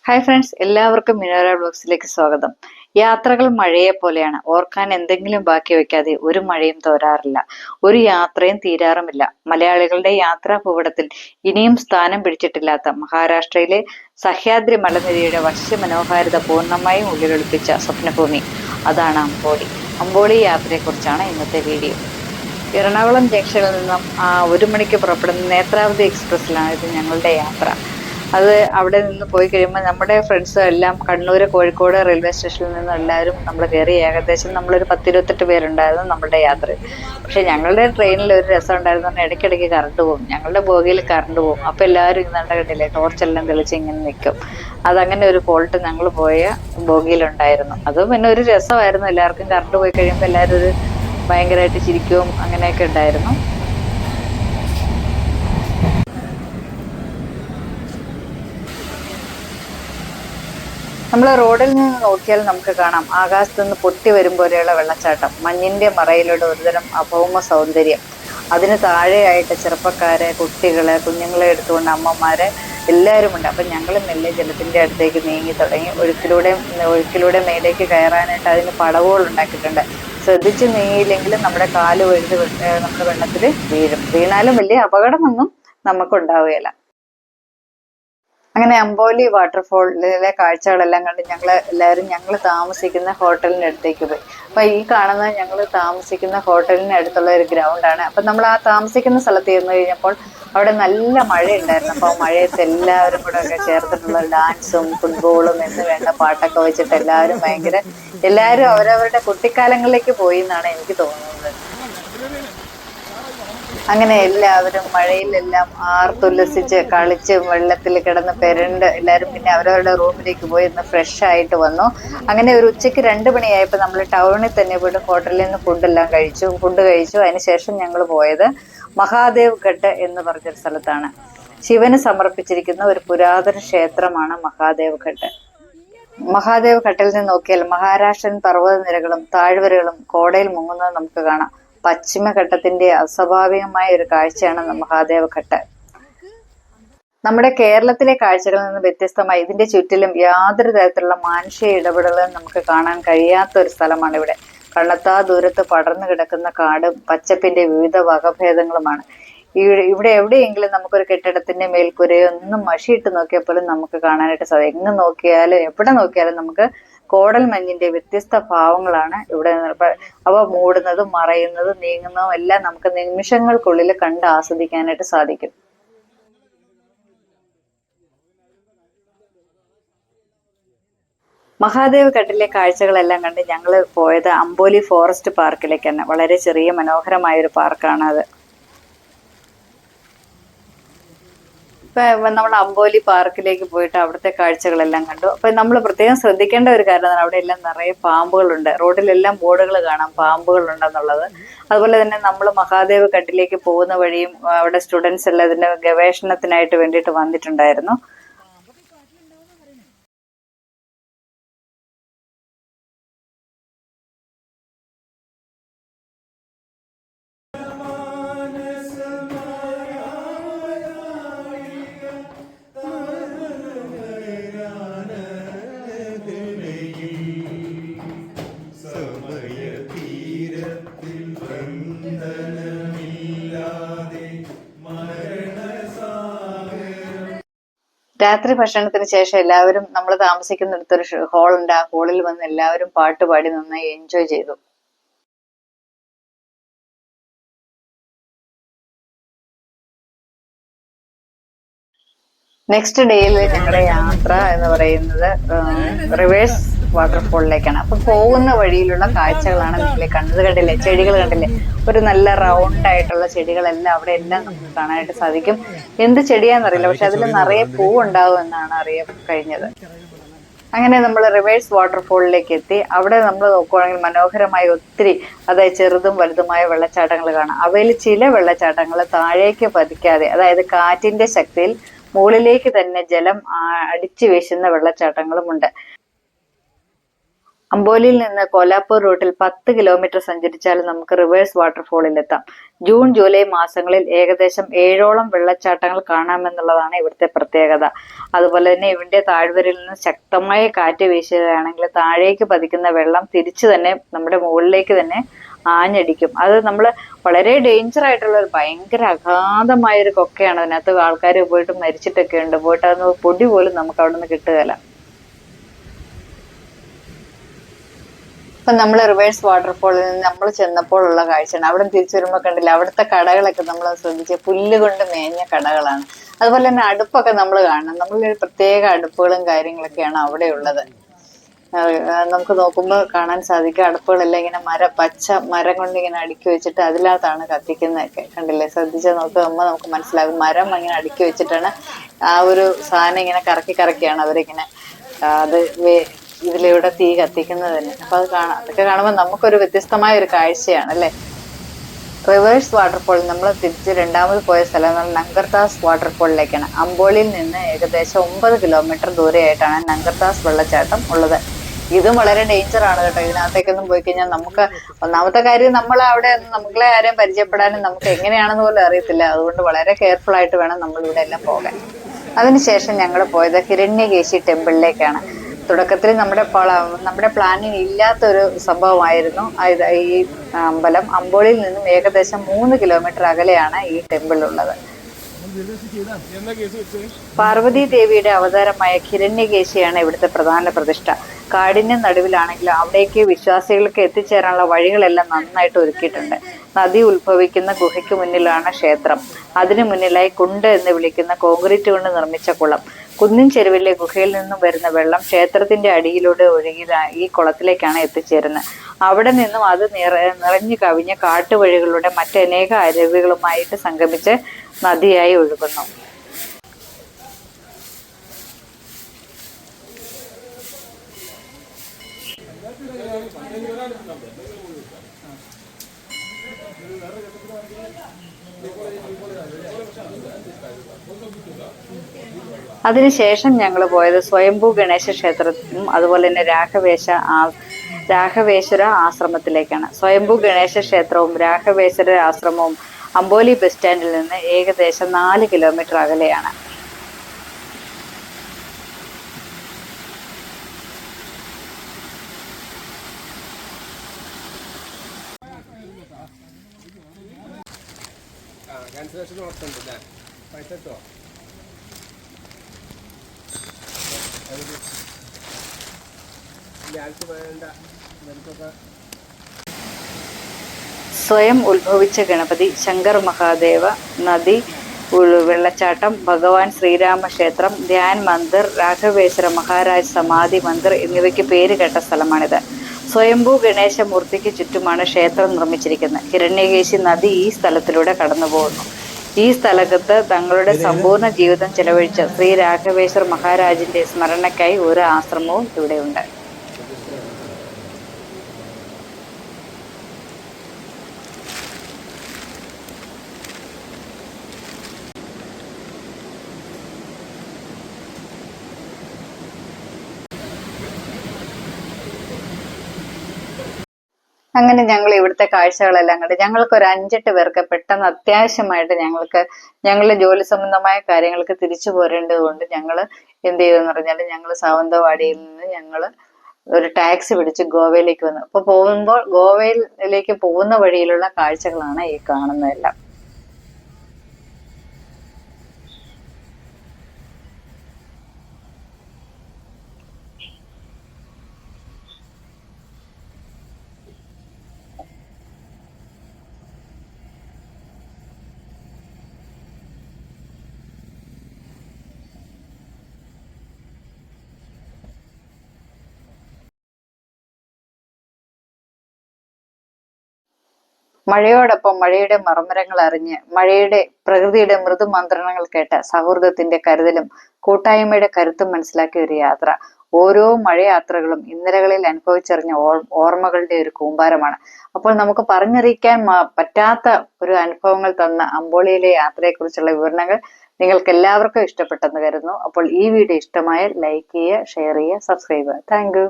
Hi friends, എല്ലാവർക്കും മിനോര വ്ലോഗ്സിലേക്ക് സ്വാഗതം. യാത്രകൾ മഴയെ പോലെയാണ്. ഓർക്കാൻ എന്തെങ്കിലും ബാക്കി വെക്കാതെ ഒരു മഴയും തോരാറില്ല, ഒരു യാത്രയും തീരാറുമില്ല. മലയാളികളുടെ യാത്രാ ഭൂപടത്തിൽ ഇനിയും സ്ഥാനം പിടിച്ചിട്ടില്ലാത്ത മഹാരാഷ്ട്രയിലെ സഹ്യാദ്രി മലനിരയുടെ വശ്യമനോഹാരിത പൂർണ്ണമായും ഉള്ളിലൊളിപ്പിച്ച സ്വപ്നഭൂമി, അതാണ് അമ്പോളി. അമ്പോളി യാത്രയെക്കുറിച്ചാണ് ഇന്നത്തെ വീഡിയോ. എറണാകുളം ജംഗ്ഷനിൽ നിന്നും 1 മണിക്ക് പുറപ്പെടുന്ന നേത്രാവതി എക്സ്പ്രസ്സിലാണ് ഇത് ഞങ്ങളുടെ യാത്ര. അത് അവിടെ നിന്ന് പോയി കഴിയുമ്പോൾ നമ്മുടെ ഫ്രണ്ട്സും എല്ലാം കണ്ണൂർ, കോഴിക്കോട് റെയിൽവേ സ്റ്റേഷനിൽ നിന്ന് എല്ലാവരും നമ്മൾ കയറി. ഏകദേശം നമ്മളൊരു 10-28 പേരുണ്ടായിരുന്നു നമ്മുടെ യാത്രയിൽ. പക്ഷെ ഞങ്ങളുടെ ട്രെയിനിൽ ഒരു രസം ഉണ്ടായിരുന്നു പറഞ്ഞാൽ ഇടയ്ക്കിടയ്ക്ക് കറണ്ട് പോകും. ഞങ്ങളുടെ ബോഗിയിൽ കറണ്ട് പോകും. അപ്പോൾ എല്ലാവരും ഇന്നണ്ട കണ്ടില്ലേ, ടോർച്ചെല്ലാം തെളിച്ച് ഇങ്ങനെ നിൽക്കും. അതങ്ങനെ ഒരു ഫോൾട്ട് ഞങ്ങൾ പോയ ബോഗിയിലുണ്ടായിരുന്നു. അതും പിന്നെ ഒരു രസമായിരുന്നു. എല്ലാവർക്കും കറണ്ട് പോയി കഴിയുമ്പോൾ എല്ലാവരും ഒരു ഭയങ്കരമായിട്ട് ചിരിക്കുകയും അങ്ങനെയൊക്കെ ഉണ്ടായിരുന്നു. നമ്മൾ റോഡിൽ നിന്ന് നോക്കിയാൽ നമുക്ക് കാണാം ആകാശത്ത് നിന്ന് പൊട്ടി വരും പോലെയുള്ള വെള്ളച്ചാട്ടം. മഞ്ഞിന്റെ മറയിലൂടെ ഒരുതരം അഭൗമ സൗന്ദര്യം. അതിന് താഴെയായിട്ട് ചെറുപ്പക്കാരെ, കുട്ടികളെ, കുഞ്ഞുങ്ങളെ എടുത്തുകൊണ്ട് അമ്മമാരെ എല്ലാവരും ഉണ്ട്. അപ്പം ഞങ്ങൾ മെല്ലെ ജലത്തിന്റെ അടുത്തേക്ക് നീങ്ങി തുടങ്ങി. ഒഴുക്കിലൂടെ മേലേക്ക് കയറാനായിട്ട് അതിന് പടവുകൾ ഉണ്ടാക്കിയിട്ടുണ്ട്. ശ്രദ്ധിച്ച് നീങ്ങിയില്ലെങ്കിലും നമ്മുടെ കാല് വഴുത് നമ്മുടെ വെള്ളത്തിൽ വീണാലും വലിയ അപകടമൊന്നും നമുക്കുണ്ടാവുകയില്ല. അങ്ങനെ അമ്പോലി വാട്ടർഫോളിലെ കാഴ്ചകളെല്ലാം കണ്ട് ഞങ്ങൾ താമസിക്കുന്ന ഹോട്ടലിന്റെ അടുത്തേക്ക് പോയി. അപ്പൊ ഈ കാണുന്ന ഞങ്ങൾ താമസിക്കുന്ന ഹോട്ടലിന് അടുത്തുള്ള ഒരു ഗ്രൗണ്ടാണ്. അപ്പൊ നമ്മൾ ആ താമസിക്കുന്ന സ്ഥലത്ത് ചെന്ന് കഴിഞ്ഞപ്പോൾ അവിടെ നല്ല മഴയുണ്ടായിരുന്നു. അപ്പൊ മഴയത്ത് എല്ലാവരും കൂടെ ഒക്കെ ചേർത്തിട്ടുള്ള ഡാൻസും ഫുട്ബോളും എന്ന് വേണ്ട പാട്ടൊക്കെ വെച്ചിട്ട് എല്ലാവരും അവരവരുടെ കുട്ടിക്കാലങ്ങളിലേക്ക് പോയി എന്നാണ് എനിക്ക് തോന്നുന്നത്. അങ്ങനെ എല്ലാവരും മഴയിലെല്ലാം ആർത്തുല്ലസിച്ച് കളിച്ച് വെള്ളത്തിൽ കിടന്ന് പെരണ്ട് എല്ലാവരും പിന്നെ അവരവരുടെ റൂമിലേക്ക് പോയി ഇന്ന് ഫ്രഷ് ആയിട്ട് വന്നു. അങ്ങനെ ഒരു ഉച്ചയ്ക്ക് 2 മണിയായപ്പോൾ നമ്മൾ ടൗണിൽ തന്നെ പോയിട്ട് ഹോട്ടലിൽ നിന്ന് ഫുഡ് കഴിച്ചു. അതിനുശേഷം ഞങ്ങൾ പോയത് മഹാദേവ് ഘട്ട് എന്ന് പറഞ്ഞൊരു സ്ഥലത്താണ്. ശിവന് സമർപ്പിച്ചിരിക്കുന്ന ഒരു പുരാതന ക്ഷേത്രമാണ് മഹാദേവ് ഘട്ട്. മഹാദേവ് ഘട്ടിൽ നിന്ന് നോക്കിയാൽ മഹാരാഷ്ട്രൻ പർവ്വത നിരകളും താഴ്വരകളും കോടയിൽ മുങ്ങുന്നത് നമുക്ക് കാണാം. പശ്ചിമഘട്ടത്തിന്റെ അസ്വാഭാവികമായ ഒരു കാഴ്ചയാണ് മഹാദേവ ഘട്ട്. നമ്മുടെ കേരളത്തിലെ കാഴ്ചകളിൽ നിന്ന് വ്യത്യസ്തമായി ഇതിന്റെ ചുറ്റിലും യാതൊരു തരത്തിലുള്ള മാനുഷിക ഇടപെടലും നമുക്ക് കാണാൻ കഴിയാത്ത ഒരു സ്ഥലമാണ് ഇവിടെ. കണ്ണത്താ ദൂരത്ത് പടർന്നു കിടക്കുന്ന കാടും പച്ചപ്പിന്റെ വിവിധ വകഭേദങ്ങളുമാണ്. ഇവിടെ എവിടെയെങ്കിലും നമുക്കൊരു കെട്ടിടത്തിന്റെ മേൽക്കൂരയോ ഒന്നും മഷിയിട്ട് നോക്കിയാൽ പോലും നമുക്ക് കാണാനായിട്ട് സാധിക്കും. എവിടെ നോക്കിയാലും നമുക്ക് കോടൽ മഞ്ഞിന്റെ വ്യത്യസ്ത ഭാവങ്ങളാണ് ഇവിടെ. അവ മൂടുന്നതും മറയുന്നതും നീങ്ങുന്നതും എല്ലാം നമുക്ക് നിമിഷങ്ങൾക്കുള്ളിൽ കണ്ട് ആസ്വദിക്കാനായിട്ട് സാധിക്കും. മഹാദേവ് ഘട്ടിലെ കാഴ്ചകളെല്ലാം കണ്ട് ഞങ്ങൾ പോയത് അമ്പോലി ഫോറസ്റ്റ് പാർക്കിലേക്കാണ്. വളരെ ചെറിയ മനോഹരമായ ഒരു പാർക്കാണ് അത്. ഇപ്പൊ നമ്മൾ അമ്പോലി പാർക്കിലേക്ക് പോയിട്ട് അവിടുത്തെ കാഴ്ചകളെല്ലാം കണ്ടു. അപ്പൊ നമ്മൾ പ്രത്യേകം ശ്രദ്ധിക്കേണ്ട ഒരു കാര്യം, അവിടെ എല്ലാം നിറയെ പാമ്പുകളുണ്ട്. റോഡിലെല്ലാം ബോർഡുകൾ കാണാം പാമ്പുകളുണ്ടെന്നുള്ളത്. അതുപോലെ തന്നെ നമ്മൾ മഹാദേവ് ഘട്ടിലേക്ക് പോകുന്ന വഴിയും അവിടെ സ്റ്റുഡൻസ് എല്ലാം ഇതിന്റെ ഗവേഷണത്തിനായിട്ട് വേണ്ടിയിട്ട് വന്നിട്ടുണ്ടായിരുന്നു. രാത്രി ഭക്ഷണത്തിന് ശേഷം എല്ലാവരും നമ്മൾ താമസിക്കുന്നിടത്തൊരു ഹാളുണ്ട്. ആ ഹാളിൽ വന്ന് എല്ലാവരും പാട്ട് പാടി നന്നായി എൻജോയ് ചെയ്തു. നെക്സ്റ്റ് ഡേയിൽ ഞങ്ങളുടെ യാത്ര എന്ന് പറയുന്നത് റിവേഴ്സ് വാട്ടർഫോളിലേക്കാണ്. അപ്പൊ പോകുന്ന വഴിയിലുള്ള കാഴ്ചകളാണ് നിങ്ങൾ കണ്ടില്ലേ. ചെടികൾ കണ്ടില്ലേ, ഒരു നല്ല റൗണ്ട് ആയിട്ടുള്ള ചെടികളെല്ലാം അവിടെ എല്ലാം നമുക്ക് കാണാനായിട്ട് സാധിക്കും. എന്ത് ചെടിയാന്നറിയില്ല, പക്ഷെ അതിൽ നിറയെ പൂവുണ്ടാവും എന്നാണ് അറിയാൻ കഴിഞ്ഞത്. അങ്ങനെ നമ്മൾ റിവേഴ്സ് വാട്ടർഫോളിലേക്ക് എത്തി. അവിടെ നമ്മൾ നോക്കുവാണെങ്കിൽ മനോഹരമായ ഒത്തിരി, അതായത് ചെറുതും വലുതുമായ വെള്ളച്ചാട്ടങ്ങൾ കാണാം. അവയിൽ ചില വെള്ളച്ചാട്ടങ്ങൾ താഴേക്ക് പതിക്കാതെ, അതായത് കാറ്റിന്റെ ശക്തിയിൽ മുകളിലേക്ക് തന്നെ ജലം അടിച്ചു വീശുന്ന വെള്ളച്ചാട്ടങ്ങളുമുണ്ട്. അമ്പോലിയിൽ നിന്ന് കോലാപ്പൂർ റൂട്ടിൽ 10 കിലോമീറ്റർ സഞ്ചരിച്ചാൽ നമുക്ക് റിവേഴ്സ് വാട്ടർഫോളിൽ എത്താം. ജൂൺ ജൂലൈ മാസങ്ങളിൽ ഏകദേശം 7ഓളം വെള്ളച്ചാട്ടങ്ങൾ കാണാമെന്നുള്ളതാണ് ഇവിടുത്തെ പ്രത്യേകത. അതുപോലെ തന്നെ ഇവിടെ താഴ്വരയിൽ നിന്ന് ശക്തമായ കാറ്റ് വീശുകയാണെങ്കിൽ താഴേക്ക് പതിക്കുന്ന വെള്ളം തിരിച്ചു തന്നെ നമ്മുടെ മുകളിലേക്ക് തന്നെ ആഞ്ഞടിക്കും. അത് നമ്മൾ വളരെ ഡേഞ്ചർ ആയിട്ടുള്ള ഒരു ഭയങ്കര അഗാധമായ ഒരു കൊക്കയാണ്. അതിനകത്ത് ആൾക്കാർ പോയിട്ട് മരിച്ചിട്ടൊക്കെ ഉണ്ട്. പോയിട്ട് അതൊന്ന് പൊടി പോലും നമുക്ക് അവിടെ നിന്ന് കിട്ടുകയില്ല. ഇപ്പൊ നമ്മൾ റിവേഴ്സ് വാട്ടർഫോളിൽ നിന്ന് നമ്മൾ ചെന്നപ്പോഴുള്ള കാഴ്ചയാണ്. അവിടെ തിരിച്ചു വരുമ്പോൾ കണ്ടില്ല, അവിടുത്തെ കടകളൊക്കെ നമ്മൾ ശ്രദ്ധിച്ച് പുല്ല് കൊണ്ട് മേഞ്ഞ കടകളാണ്. അതുപോലെ തന്നെ അടുപ്പൊക്കെ നമ്മൾ കാണണം. നമ്മൾ പ്രത്യേക അടുപ്പുകളും കാര്യങ്ങളൊക്കെയാണ് അവിടെ ഉള്ളത്. നമുക്ക് നോക്കുമ്പോൾ കാണാൻ സാധിക്കും അടുപ്പുകളെല്ലാം ഇങ്ങനെ പച്ച മരം കൊണ്ട് ഇങ്ങനെ അടുക്കി വെച്ചിട്ട് അതിനകത്താണ് കത്തിക്കുന്നതൊക്കെ. കണ്ടില്ലേ, ശ്രദ്ധിച്ചാൽ നോക്കുമ്പോൾ നമുക്ക് മനസ്സിലാകും. മരം ഇങ്ങനെ അടുക്കി വെച്ചിട്ടാണ് ആ ഒരു സാധനം ഇങ്ങനെ കറക്കി കറക്കിയാണ് അവരിങ്ങനെ അത് ഇതിലൂടെ തീ കത്തിക്കുന്നത് തന്നെ. അപ്പൊ അതൊക്കെ കാണുമ്പോൾ നമുക്കൊരു വ്യത്യസ്തമായ ഒരു കാഴ്ചയാണ് അല്ലെ. റിവേഴ്സ് വാട്ടർഫോൾ നമ്മൾ തിരിച്ച് രണ്ടാമത് പോയ സ്ഥലം നങ്കർദാസ് വാട്ടർഫോളിലേക്കാണ്. അമ്പോളിയിൽ നിന്ന് ഏകദേശം 9 കിലോമീറ്റർ ദൂരെയായിട്ടാണ് നങ്കർദാസ് വെള്ളച്ചാട്ടം ഉള്ളത്. ഇതും വളരെ ഡേഞ്ചർ ആണ് കേട്ടോ. ഇതിനകത്തേക്കൊന്നും പോയി കഴിഞ്ഞാൽ നമുക്ക് ഒന്നാമത്തെ കാര്യം നമ്മൾ അവിടെ നമ്മളെ ആരെയും പരിചയപ്പെടാനും നമുക്ക് എങ്ങനെയാണെന്ന് പോലും അറിയത്തില്ല. അതുകൊണ്ട് വളരെ കെയർഫുൾ ആയിട്ട് വേണം നമ്മൾ ഇവിടെ എല്ലാം പോകാൻ. അതിനുശേഷം ഞങ്ങൾ പോയത് ഹിരണ്യകേശി ടെമ്പിളിലേക്കാണ്. തുടക്കത്തിൽ നമ്മുടെ പ്ലാനിങ് ഇല്ലാത്തൊരു സംഭവമായിരുന്നു ഈ അമ്പലം. അമ്പോളിയിൽ നിന്നും ഏകദേശം 3 കിലോമീറ്റർ അകലെയാണ് ഈ ടെമ്പിൾ ഉള്ളത്. പാർവതി ദേവിയുടെ അവതാരമായ ഹിരണ്യകേശിയാണ് ഇവിടുത്തെ പ്രധാന പ്രതിഷ്ഠ. കാടിന്റെ നടുവിലാണെങ്കിലും അവിടേക്ക് വിശ്വാസികൾക്ക് എത്തിച്ചേരാനുള്ള വഴികളെല്ലാം നന്നായിട്ട് ഒരുക്കിയിട്ടുണ്ട്. നദി ഉത്ഭവിക്കുന്ന ഗുഹയ്ക്ക് മുന്നിലാണ് ക്ഷേത്രം. അതിനു മുന്നിലായി കുണ്ട് എന്ന് വിളിക്കുന്ന കോൺക്രീറ്റ് കൊണ്ട് നിർമ്മിച്ച കുളം. കുന്നിൻ ചെരുവിലെ ഗുഹയിൽ നിന്നും വരുന്ന വെള്ളം ക്ഷേത്രത്തിന്റെ അടിയിലൂടെ ഒഴുകി ഈ കുളത്തിലേക്കാണ് എത്തിച്ചേരുന്നത്. അവിടെ നിന്നും അത് നിറഞ്ഞു കവിഞ്ഞ കാട്ടുവഴികളിലൂടെ മറ്റനേക അരുവികളുമായിട്ട് സംഗമിച്ച് നദിയായി ഒഴുകുന്നു. അതിനുശേഷം ഞങ്ങൾ പോയത് സ്വയംഭൂ ഗണേശ ക്ഷേത്രത്തിനും അതുപോലെ തന്നെ രാഘവേശ്വര ആശ്രമത്തിലേക്കാണ്. സ്വയംഭൂ ഗണേശ ക്ഷേത്രവും രാഘവേശ്വര ആശ്രമവും അമ്പോലി ബസ് സ്റ്റാൻഡിൽ നിന്ന് ഏകദേശം 4 കിലോമീറ്റർ അകലെയാണ്. സ്വയം ഉത്ഭവിച്ച ഗണപതി, ശങ്കർ മഹാദേവ, നദി, വെള്ളച്ചാട്ടം, ഭഗവാൻ ശ്രീരാമ ക്ഷേത്രം, ധ്യാൻ മന്ദിർ, രാഘവേശ്വര മഹാരാജ് സമാധി മന്ദിർ എന്നിവയ്ക്ക് പേര് കേട്ട സ്ഥലമാണിത്. സ്വയംഭൂ ഗണേശമൂർത്തിക്ക് ചുറ്റുമാണ് ക്ഷേത്രം നിർമ്മിച്ചിരിക്കുന്നത്. ഹിരണ്യകേശി നദി ഈ സ്ഥലത്തിലൂടെ കടന്നുപോകുന്നു. ഈ സ്ഥലത്ത് തങ്ങളുടെ സമ്പൂർണ്ണ ജീവിതം ചെലവഴിച്ച ശ്രീ രാഘവേശ്വർ മഹാരാജിന്റെ സ്മരണയ്ക്കായി ഒരു ആശ്രമവും ഇവിടെയുണ്ട്. അങ്ങനെ ഞങ്ങൾ ഇവിടുത്തെ കാഴ്ചകളെല്ലാം കണ്ട് ഞങ്ങൾക്ക് ഒരു 5-8 പേർക്ക് പെട്ടെന്ന് അത്യാവശ്യമായിട്ട് ഞങ്ങളുടെ ജോലി സംബന്ധമായ കാര്യങ്ങൾക്ക് തിരിച്ചു പോരേണ്ടത് കൊണ്ട് ഞങ്ങൾ എന്ത് ചെയ്തെന്ന് പറഞ്ഞാൽ ഞങ്ങൾ സാവന്തവാടിയിൽ നിന്ന് ഞങ്ങൾ ഒരു ടാക്സി പിടിച്ച് ഗോവയിലേക്ക് വന്നു. അപ്പൊ ഗോവയിലേക്ക് പോകുന്ന വഴിയിലുള്ള കാഴ്ചകളാണ് ഈ കാണുന്നതെല്ലാം. മഴയോടൊപ്പം മഴയുടെ മർമ്മരങ്ങൾ അറിഞ്ഞ് പ്രകൃതിയുടെ മൃദുമന്ത്രണങ്ങൾ കേട്ട സൗഹൃദത്തിന്റെ കരുതലും കൂട്ടായ്മയുടെ കരുത്തും മനസ്സിലാക്കിയ ഒരു യാത്ര. ഓരോ മഴയാത്രകളും ഇന്നലകളിൽ അനുഭവിച്ചറിഞ്ഞ ഓർമ്മകളുടെ ഒരു കൂമ്പാരമാണ്. അപ്പോൾ നമുക്ക് പറഞ്ഞറിയിക്കാൻ പറ്റാത്ത ഒരു അനുഭവങ്ങൾ തന്ന അമ്പോളിയിലെ യാത്രയെക്കുറിച്ചുള്ള വിവരണങ്ങൾ നിങ്ങൾക്ക് എല്ലാവർക്കും ഇഷ്ടപ്പെട്ടെന്ന് കരുതുന്നു. അപ്പോൾ ഈ വീഡിയോ ഇഷ്ടമായാൽ ലൈക്ക് ചെയ്യുക, ഷെയർ ചെയ്യുക, സബ്സ്ക്രൈബ് ചെയ്യുക. Thank you.